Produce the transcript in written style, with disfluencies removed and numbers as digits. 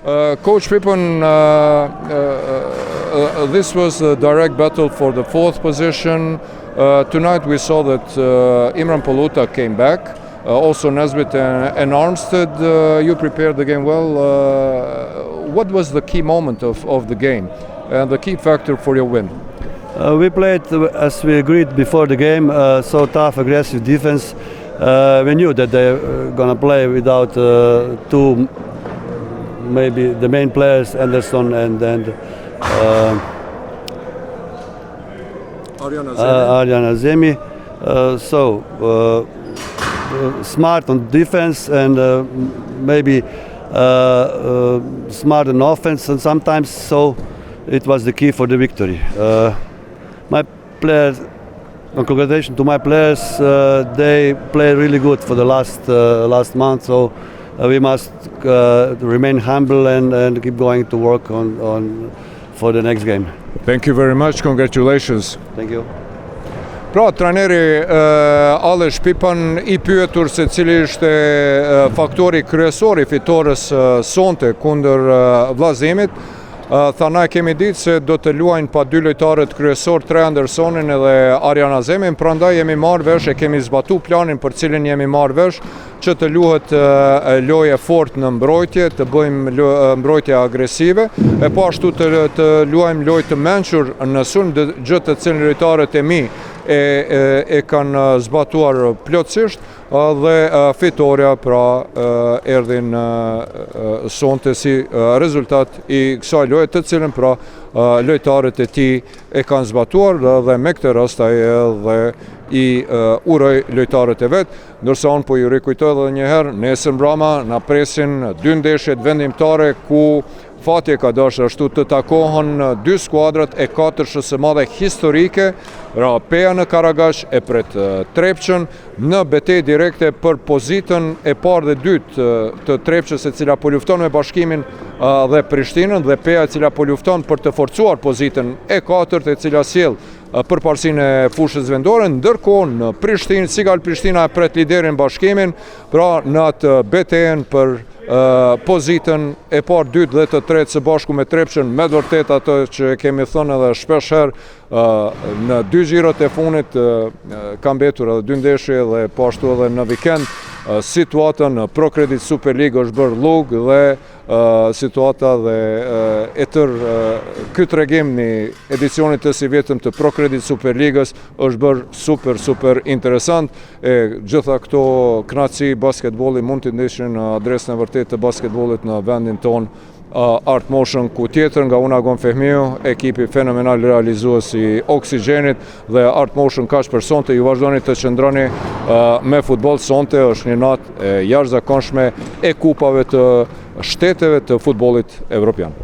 Coach Pippen, this was a direct battle for the fourth position. Tonight we saw that Imran Poluta came back. Also Nesbitt and Armstead, you prepared the game well. What was the key moment of the game and the key factor for your win? We played, as we agreed before the game, so tough, aggressive defense. We knew that they were going to play without two, maybe the main players, Anderson and Arjan Azemi. Smart on defense and maybe smart on offense, and sometimes so it was the key for the victory. My players, congratulations to my players, they played really good for the last month, so we must remain humble and keep going to work on for the next game. Thank you very much, congratulations. Thank you. Pra, trajneri Aleš Pipan I pyetur se cili ishte faktori kryesor I fitores sonte kundër Vllazimit, tha na kemi ditë se do të luajnë pa dy lojtarët kryesor, tre Andersonin edhe Arjan Azemin, prandaj jemi marrë vesh, kemi zbatu planin për cilin jemi marrë vesh, që të luhet loje fort në mbrojtje, të bëjmë mbrojtje agresive, e po ashtu të luajmë lojë të mençur në sulm, gjë të cilin lojtarët e mi e kanë zbatuar plotësisht dhe fitoria pra erdhin sonte si rezultat I kësaj loje të cilën pra lojtarët e tij e kanë zbatuar dhe me këtë rast ai edhe I uroj lojtarët e vet, ndërsa unë po ju rikujtoj edhe një herë, nesër mbrëma na presin dy ndeshjet vendimtare ku fati ka dashur ashtu të takohen dy skuadrat e katërshës së madhe historike, pra Peja në Karagash e pret Trepçën në betejë direkte për pozitën e parë dhe dytë të Trepçës, e cila po lufton me Bashkimin dhe Prishtinën, dhe Peja e cila po lufton për të forcuar pozitën e katërt, e cila sjell përparësinë e fushës vendore, ndërkohë në Prishtinë, Sigal Prishtina e pret liderin Bashkimin, pra në atë betejën për pozitën e parë, dytë dhe të tretë së bashku me Trepçën, me vërtet ato që kemi thënë edhe shpesh herë në dy xhirot e fundit ka mbetur edhe dy ndeshje dhe po ashtu edhe në vikend situata në ProCredit Super League është bërë lugë dhe situata dhe e tërë ky tregim në edicionit të si vetëm të ProCredit Super Ligës është bërë super interesant, e gjitha këto kënaqësi basketbolli mund të ndeshin në adresën e vërtetë të basketbollit në vendin ton, Art Motion, ku tjetër nga Unagon Fehmiu, ekipi fenomenal realizues I Oksigenit dhe Art Motion kaq për sonte, ju vazhdoni të qëndroni me futboll, sonte është një natë e jashtëzakonshme e kupave të shteteve të futbollit evropian.